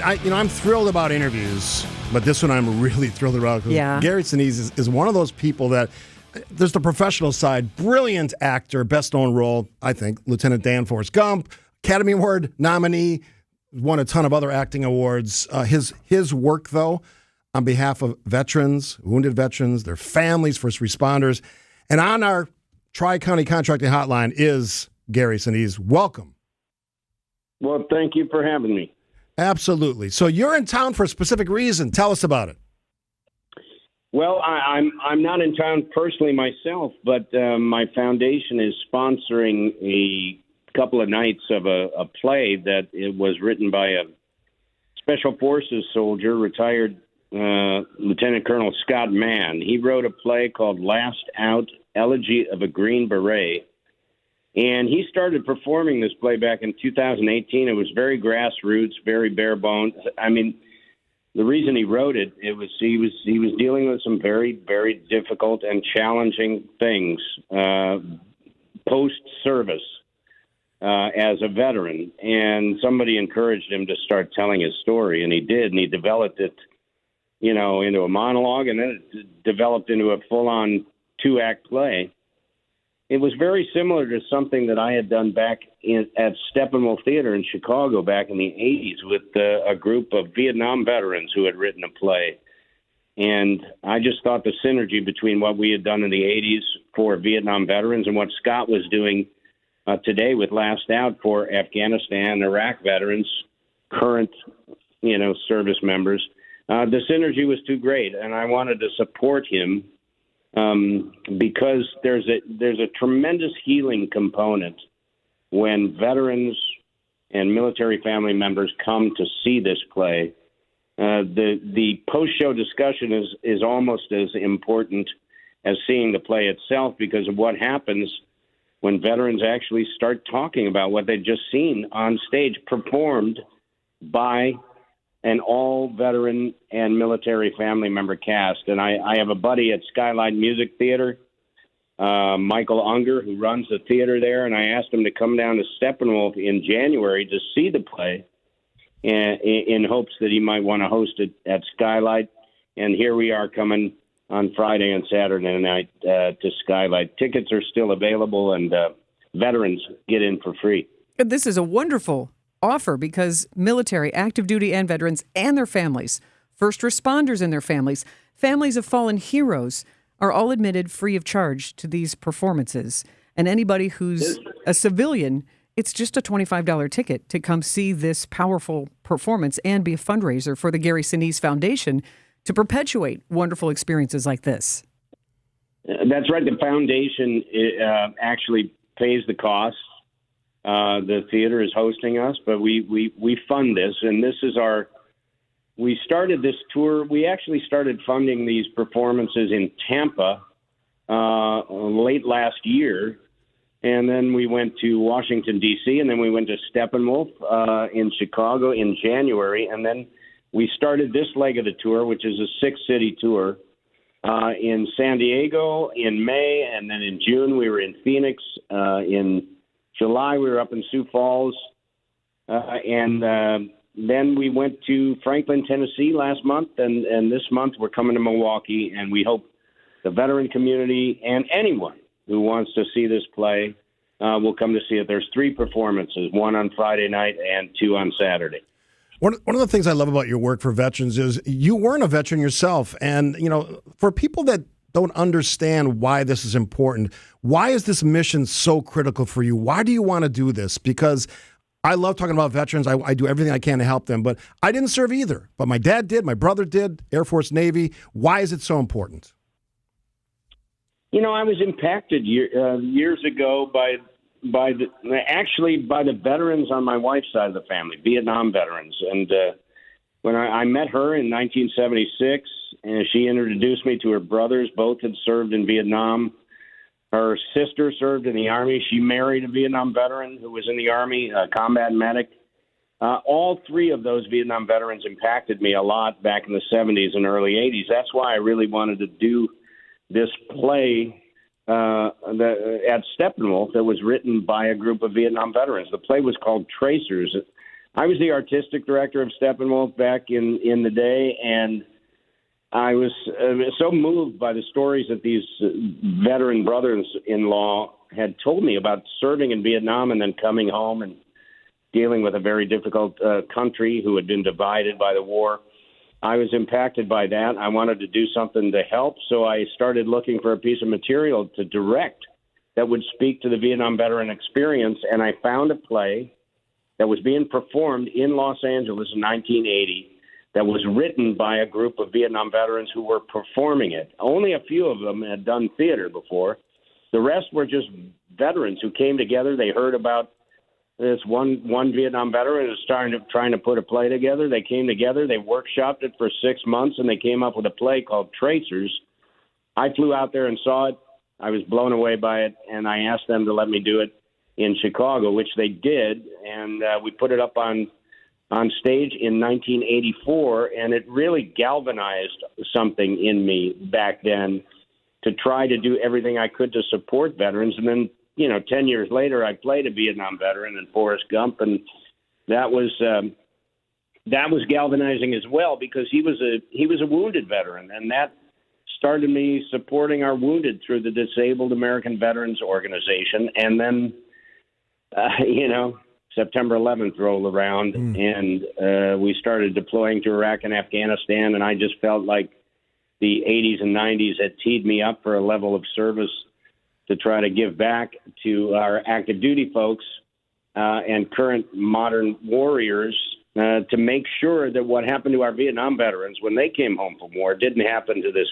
I'm thrilled about interviews, but this one I'm really thrilled about. Yeah. Gary Sinise is one of those people that, there's the professional side, brilliant actor, best known role, I think, Lieutenant Dan Forrest Gump, Academy Award nominee, won a ton of other acting awards. His work, though, on behalf of veterans, wounded veterans, their families, first responders, and on our Tri-County Contracting Hotline is Gary Sinise. Welcome. Well, thank you for having me. Absolutely. So you're in town for a specific reason. Tell us about it. Well, I'm not in town personally myself, but my foundation is sponsoring a couple of nights of a play that it was written by a Special Forces soldier, retired Lieutenant Colonel Scott Mann. He wrote a play called Last Out, Elegy of a Green Beret. And he started performing this play back in 2018. It was very grassroots, very bare bones. I mean, the reason he wrote it, he was dealing with some very, very difficult and challenging things post-service as a veteran. And somebody encouraged him to start telling his story, and he did. And he developed it, into a monologue, and then it developed into a full-on 2-act play. It was very similar to something that I had done back at Steppenwolf Theater in Chicago back in the 80s with a group of Vietnam veterans who had written a play. And I just thought the synergy between what we had done in the 80s for Vietnam veterans and what Scott was doing today with Last Out for Afghanistan, Iraq veterans, current, service members, the synergy was too great. And I wanted to support him. Because there's a tremendous healing component when veterans and military family members come to see this play. The post-show discussion is almost as important as seeing the play itself because of what happens when veterans actually start talking about what they've just seen on stage performed by an all-veteran and military family member cast. And I have a buddy at Skylight Music Theater, Michael Unger, who runs the theater there, and I asked him to come down to Steppenwolf in January to see the play in hopes that he might want to host it at Skylight. And here we are coming on Friday and Saturday night to Skylight. Tickets are still available, and veterans get in for free. This is a wonderful offer because military, active duty and veterans and their families, first responders and their families, families of fallen heroes are all admitted free of charge to these performances. And anybody who's a civilian, it's just a $25 ticket to come see this powerful performance and be a fundraiser for the Gary Sinise Foundation to perpetuate wonderful experiences like this. That's right. The foundation actually pays the costs. The theater is hosting us, but we fund this, and this is we started this tour. We actually started funding these performances in Tampa late last year, and then we went to Washington, D.C., and then we went to Steppenwolf in Chicago in January, and then we started this leg of the tour, which is a 6-city tour, in San Diego in May, and then in June we were in Phoenix, in July, we were up in Sioux Falls, and then we went to Franklin, Tennessee last month, and this month we're coming to Milwaukee, and we hope the veteran community and anyone who wants to see this play will come to see it. There's 3 performances, 1 on Friday night and 2 on Saturday. One of the things I love about your work for veterans is you weren't a veteran yourself, and, for people that don't understand why this is important. Why is this mission so critical for you? Why do you want to do this? Because I love talking about veterans. I do everything I can to help them, but I didn't serve either. But my dad did, my brother did, Air Force, Navy. Why is it so important? I was impacted years ago by the veterans on my wife's side of the family, Vietnam veterans. And when I met her in 1976, and she introduced me to her brothers. Both had served in Vietnam. Her sister served in the Army. She married a Vietnam veteran who was in the Army, a combat medic. All 3 of those Vietnam veterans impacted me a lot back in the 70s and early 80s. That's why I really wanted to do this play at Steppenwolf that was written by a group of Vietnam veterans. The play was called Tracers. I was the artistic director of Steppenwolf back in the day, and I was so moved by the stories that these veteran brothers-in-law had told me about serving in Vietnam and then coming home and dealing with a very difficult country who had been divided by the war. I was impacted by that. I wanted to do something to help, so I started looking for a piece of material to direct that would speak to the Vietnam veteran experience, and I found a play that was being performed in Los Angeles in 1980 that was written by a group of Vietnam veterans who were performing it. Only a few of them had done theater before. The rest were just veterans who came together. They heard about this one Vietnam veteran who was trying to put a play together. They came together. They workshopped it for 6 months, and they came up with a play called Tracers. I flew out there and saw it. I was blown away by it, and I asked them to let me do it in Chicago, which they did, and we put it up on stage in 1984, and it really galvanized something in me back then to try to do everything I could to support veterans. And then, 10 years later, I played a Vietnam veteran in Forrest Gump, and that was galvanizing as well because he was a wounded veteran, and that started me supporting our wounded through the Disabled American Veterans Organization. And then, September 11th rolled around, and we started deploying to Iraq and Afghanistan, and I just felt like the 80s and 90s had teed me up for a level of service to try to give back to our active duty folks and current modern warriors to make sure that what happened to our Vietnam veterans when they came home from war didn't happen to this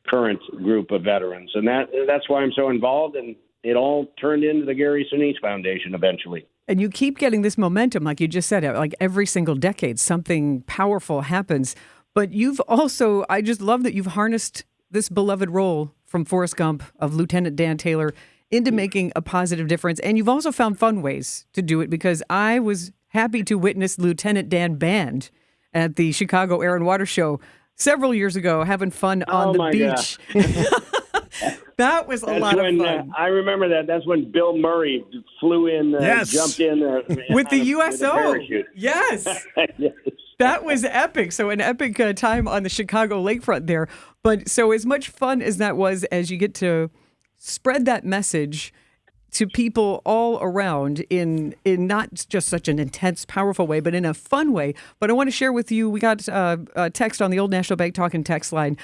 current group of veterans. And that's why I'm so involved, and it all turned into the Gary Sinise Foundation eventually. And you keep getting this momentum, like you just said, like every single decade, something powerful happens. But you've also, I just love that you've harnessed this beloved role from Forrest Gump of Lieutenant Dan Taylor into making a positive difference. And you've also found fun ways to do it, because I was happy to witness Lieutenant Dan Band at the Chicago Air and Water Show several years ago, having fun on the beach. That was a lot of fun. I remember that. That's when Bill Murray flew in, jumped in. With the USO. With a yes. Yes. That was epic. So an epic time on the Chicago lakefront there. But so as much fun as that was, as you get to spread that message to people all around in not just such an intense, powerful way, but in a fun way. But I want to share with you, we got a text on the old National Bank Talking text line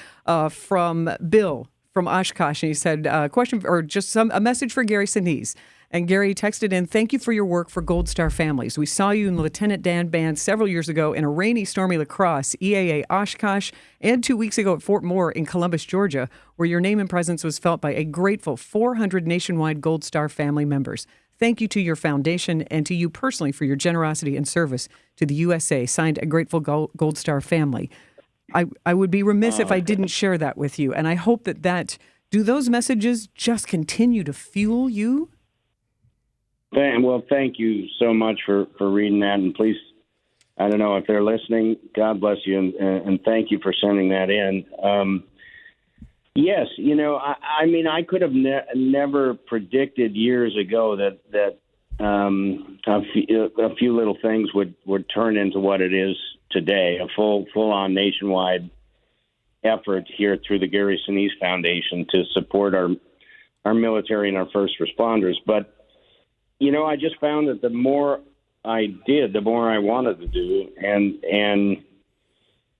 from Bill from Oshkosh, and he said, question, or just a message for Gary Sinise. And Gary texted in, "Thank you for your work for Gold Star families. We saw you in the Lieutenant Dan Band several years ago in a rainy, stormy lacrosse, EAA Oshkosh, and 2 weeks ago at Fort Moore in Columbus, Georgia, where your name and presence was felt by a grateful 400 nationwide Gold Star family members. Thank you to your foundation and to you personally for your generosity and service to the USA. Signed, a grateful Gold Star family." I would be remiss if I didn't share that with you. And I hope that do those messages just continue to fuel you? Well, thank you so much for reading that. And please, I don't know if they're listening, God bless you, and thank you for sending that in. Yes, I mean, I could have never predicted years ago that a few little things would turn into what it is today, a full-on nationwide effort here through the Gary Sinise Foundation to support our military and our first responders. But I just found that the more I did, the more I wanted to do. And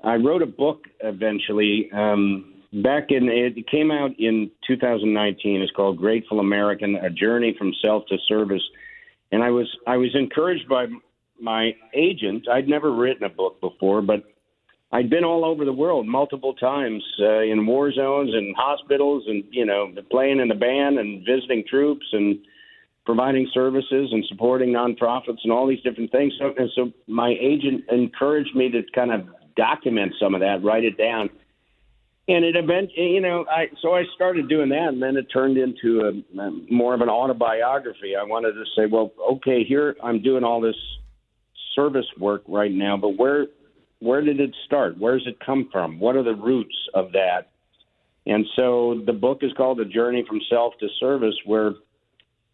I wrote a book eventually it came out in 2019. It's called Grateful American, A Journey from Self to Service. And I was encouraged by my agent. I'd never written a book before, but I'd been all over the world multiple times in war zones and hospitals and, playing in the band and visiting troops and providing services and supporting nonprofits and all these different things. So my agent encouraged me to kind of document some of that, write it down. And it eventually, so I started doing that, and then it turned into more of an autobiography. I wanted to say, well, okay, here I'm doing all this service work right now, but where did it start? Where does it come from? What are the roots of that? And so the book is called A Journey from Self to Service, where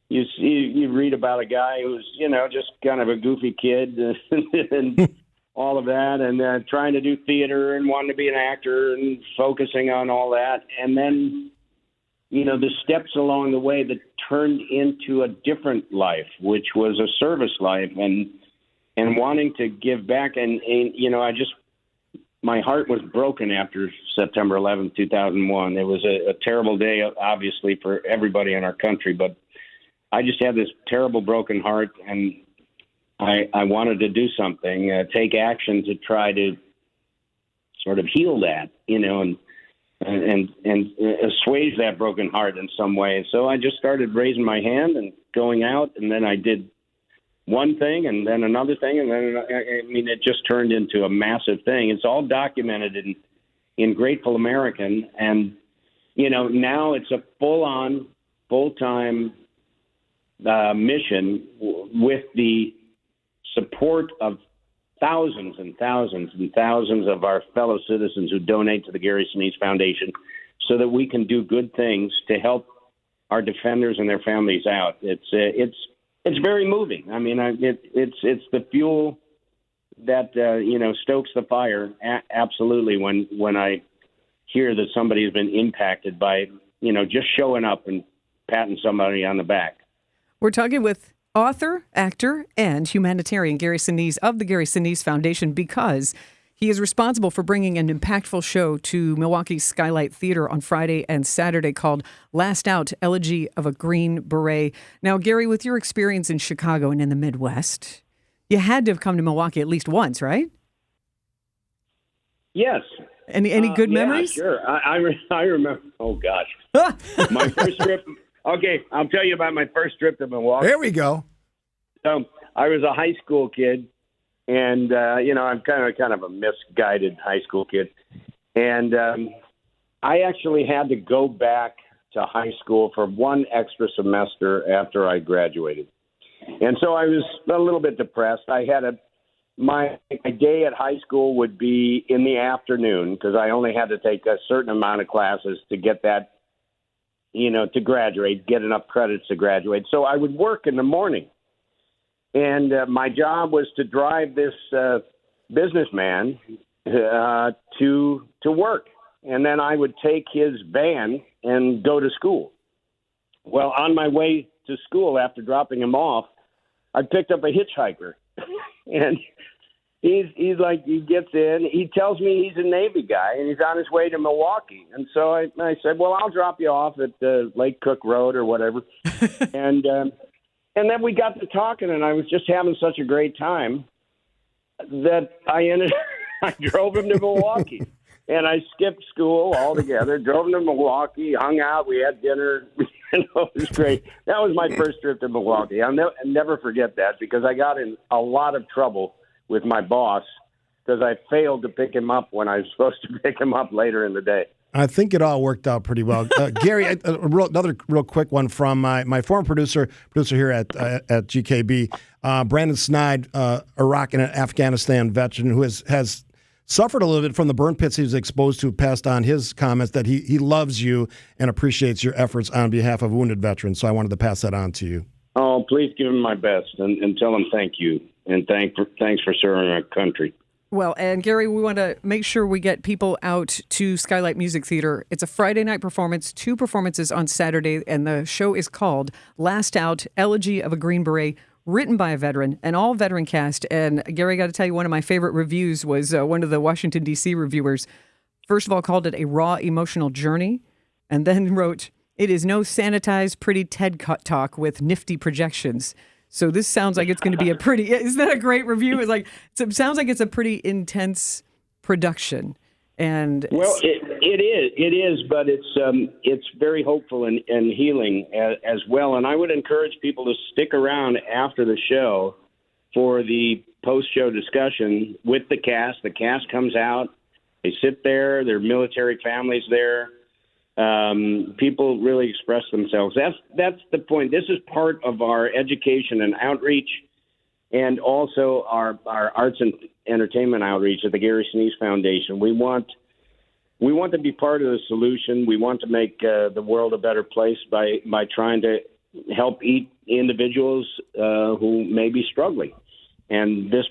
you read about a guy who's, just kind of a goofy kid and all of that, and trying to do theater and wanting to be an actor and focusing on all that. And then, the steps along the way that turned into a different life, which was a service life and wanting to give back. And my heart was broken after September 11th, 2001. It was a terrible day, obviously, for everybody in our country, but I just had this terrible broken heart, and I wanted to do something, take action to try to sort of heal that, and assuage that broken heart in some way. So I just started raising my hand and going out, and then I did one thing and then another thing, and then it just turned into a massive thing. It's all documented in Grateful American, and now it's a full-time mission with the support of thousands and thousands and thousands of our fellow citizens who donate to the Gary Sinise Foundation, so that we can do good things to help our defenders and their families out. It's very moving. I mean, it's the fuel that stokes the fire. Absolutely, when I hear that somebody has been impacted by just showing up and patting somebody on the back. We're talking with author, actor, and humanitarian Gary Sinise of the Gary Sinise Foundation, because he is responsible for bringing an impactful show to Milwaukee's Skylight Theater on Friday and Saturday called Last Out, Elegy of a Green Beret. Now, Gary, with your experience in Chicago and in the Midwest, you had to have come to Milwaukee at least once, right? Yes. Any good memories? Yeah, sure. I remember. Oh, gosh. My first trip. Okay, I'll tell you about my first trip to Milwaukee. There we go. So I was a high school kid, and I'm kind of a misguided high school kid, and I actually had to go back to high school for one extra semester after I graduated, and so I was a little bit depressed. I had my day at high school would be in the afternoon because I only had to take a certain amount of classes to get that. To graduate, get enough credits to graduate. So I would work in the morning. And my job was to drive this businessman to work. And then I would take his van and go to school. Well, on my way to school, after dropping him off, I picked up a hitchhiker. And he's like, he gets in, he tells me he's a Navy guy and he's on his way to Milwaukee. And so I said, well, I'll drop you off at Lake Cook Road or whatever. and then we got to talking, and I was just having such a great time that I drove him to Milwaukee. And I skipped school altogether, drove him to Milwaukee, hung out, we had dinner. It was great. That was my first trip to Milwaukee. I'll never forget that, because I got in a lot of trouble with my boss because I failed to pick him up when I was supposed to pick him up later in the day. I think it all worked out pretty well. Gary, another real quick one from my former producer here at GKB, Brandon Snide, Iraq and Afghanistan veteran who has suffered a little bit from the burn pits he was exposed to, passed on his comments that he loves you and appreciates your efforts on behalf of wounded veterans. So I wanted to pass that on to you. Oh, please give him my best and tell him thank you. And thanks for serving our country. Well, and Gary, we want to make sure we get people out to Skylight Music Theater. It's a Friday night performance, 2 performances on Saturday, and the show is called Last Out, Elegy of a Green Beret, written by a veteran, an all-veteran cast. And Gary, I got to tell you, one of my favorite reviews was one of the Washington, D.C. reviewers, first of all, called it a raw emotional journey, and then wrote, "It is no sanitized, pretty TED talk with nifty projections." So this sounds like it's going to be isn't that a great review? It's like, it sounds like it's a pretty intense production. And well, it is, but it's very hopeful and healing as well. And I would encourage people to stick around after the show for the post-show discussion with the cast. The cast comes out, they sit there, their military families there. People really express themselves. That's the point. This is part of our education and outreach, and also our arts and entertainment outreach at the Gary Sinise Foundation. We want to be part of the solution. We want to make the world a better place by trying to help individuals who may be struggling, and this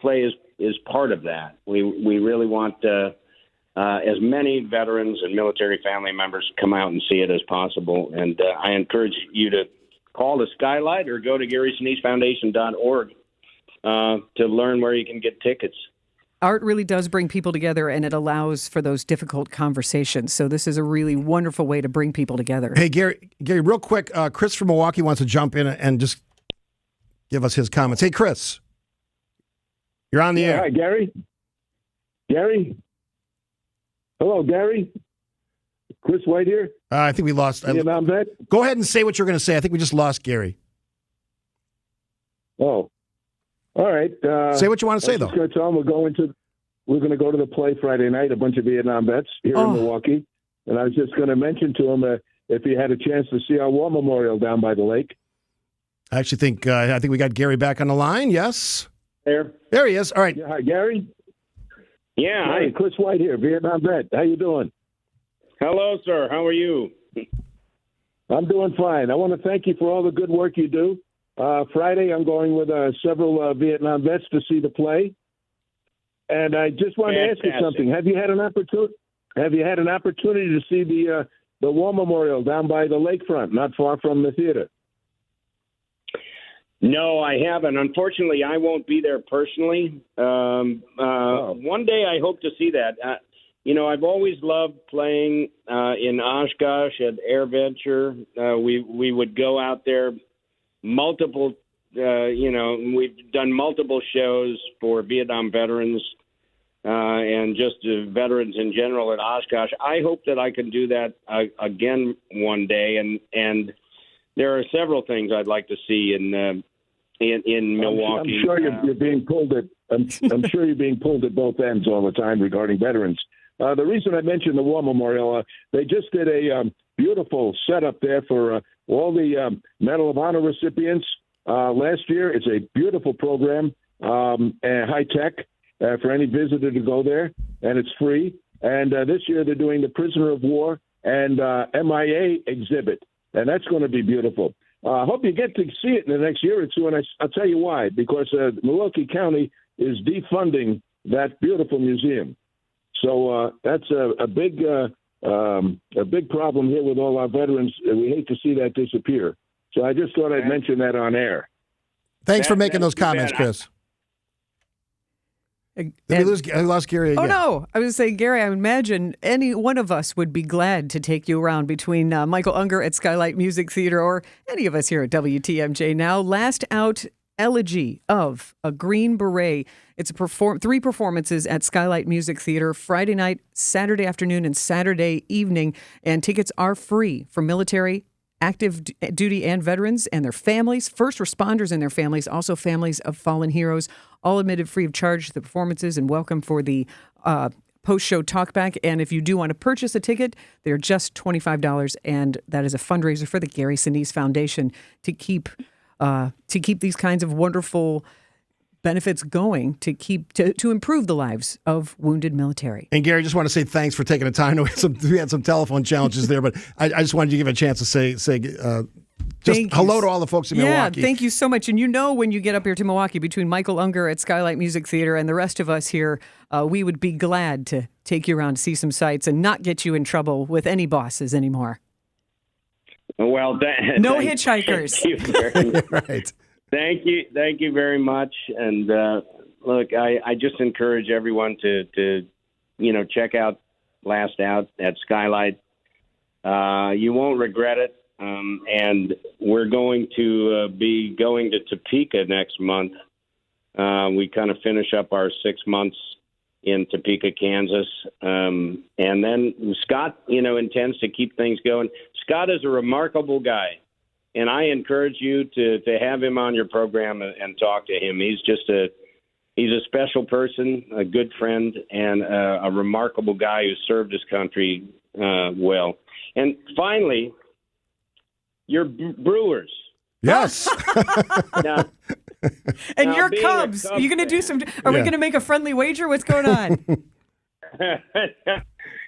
play is part of that. We really want as many veterans and military family members come out and see it as possible, and I encourage you to call the Skylight or go to GarySiniseFoundation.org to learn where you can get tickets. Art really does bring people together, and it allows for those difficult conversations. So this is a really wonderful way to bring people together. Hey, Gary, real quick, Chris from Milwaukee wants to jump in and just give us his comments. Hey, Chris, you're on the air. Hi, Gary. Gary? Hello, Gary? Chris White here. I think we lost. Vietnam vet. Go ahead and say what you're going to say. I think we just lost Gary. Oh, all right. Say what you want to say, though. I was going to tell him we're going to go to the play Friday night. A bunch of Vietnam vets here in Milwaukee, and I was just going to mention to him if he had a chance to see our war memorial down by the lake. I actually think we got Gary back on the line. Yes, there he is. All right. Yeah, hi, Gary. Yeah, hi, Chris White here, Vietnam vet. How you doing? Hello, sir. How are you? I'm doing fine. I want to thank you for all the good work you do. Friday, I'm going with several Vietnam vets to see the play, and I just want to ask you something. Have you had an opportunity to see the war memorial down by the lakefront, not far from the theater? No, I haven't. Unfortunately, I won't be there personally. One day I hope to see that. I've always loved playing in Oshkosh at AirVenture. We would go out there multiple, we've done multiple shows for Vietnam veterans and just veterans in general at Oshkosh. I hope that I can do that again one day. And there are several things I'd like to see in Milwaukee. I'm sure you're being pulled at. I'm sure you're being pulled at both ends all the time regarding veterans. The reason I mentioned the War Memorial, they just did a beautiful setup there for all the Medal of Honor recipients last year. It's a beautiful program, and high tech for any visitor to go there, and it's free. And this year they're doing the Prisoner of War and MIA exhibit, and that's going to be beautiful. I hope you get to see it in the next year or two, and I'll tell you why. Because Milwaukee County is defunding that beautiful museum. So that's a big problem here with all our veterans. We hate to see that disappear. So I just thought I'd mention that on air. Thanks for making those comments, Chris. I lost Gary again. Oh, no. I was saying, Gary, I imagine any one of us would be glad to take you around between Michael Unger at Skylight Music Theater or any of us here at WTMJ Now. Last Out Elegy of a Green Beret. It's 3 performances at Skylight Music Theater, Friday night, Saturday afternoon, and Saturday evening. And tickets are free for military, active duty and veterans and their families, first responders and their families, also families of fallen heroes, all admitted free of charge to the performances and welcome for the post-show talkback. And if you do want to purchase a ticket, they're just $25, and that is a fundraiser for the Gary Sinise Foundation to keep these kinds of wonderful benefits going, to improve the lives of wounded military. And Gary, just want to say thanks for taking the time. We had some telephone challenges there, but I just wanted you to give a chance to say hello to all the folks in Milwaukee. Yeah, thank you so much. And when you get up here to Milwaukee, between Michael Unger at Skylight Music Theater and the rest of us here, we would be glad to take you around to see some sights and not get you in trouble with any bosses anymore. Well, no hitchhikers. Thank you very much. Right. Thank you very much. And look, I just encourage everyone to check out Last Out at Skylight. You won't regret it. And we're going to be going to Topeka next month. We kind of finish up our 6 months in Topeka, Kansas. And then Scott, intends to keep things going. Scott is a remarkable guy, and I encourage you to have him on your program and talk to him. He's a special person, a good friend, and a remarkable guy who served his country well. And finally, your Brewers. Yes. And your Cubs. Are you going to do some? Are we going to make a friendly wager? What's going on?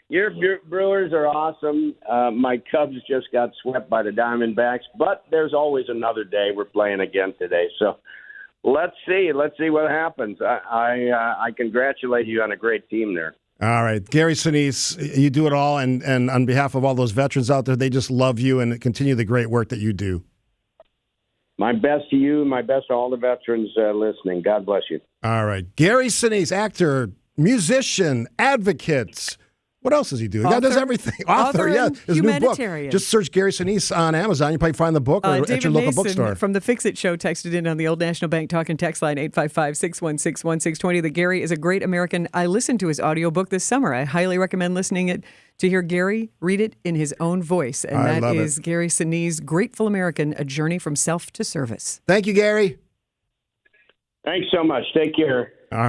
Your Brewers are awesome. My Cubs just got swept by the Diamondbacks, but there's always another day. We're playing again today, so let's see. Let's see what happens. I congratulate you on a great team there. All right. Gary Sinise, you do it all, and on behalf of all those veterans out there, they just love you and continue the great work that you do. My best to you, my best to all the veterans listening. God bless you. All right. Gary Sinise, actor, musician, advocate. What else does he do? The guy does everything. Author, yeah. His humanitarian. new book. Just search Gary Sinise on Amazon. You probably find the book or at your local bookstore. From the Fix It Show texted in on the Old National Bank talk and text line 855-616-1620 that Gary is a great American. I listened to his audiobook this summer. I highly recommend listening it to hear Gary read it in his own voice. And that is Gary Sinise, Grateful American, A Journey from Self to Service. Thank you, Gary. Thanks so much. Take care. All right.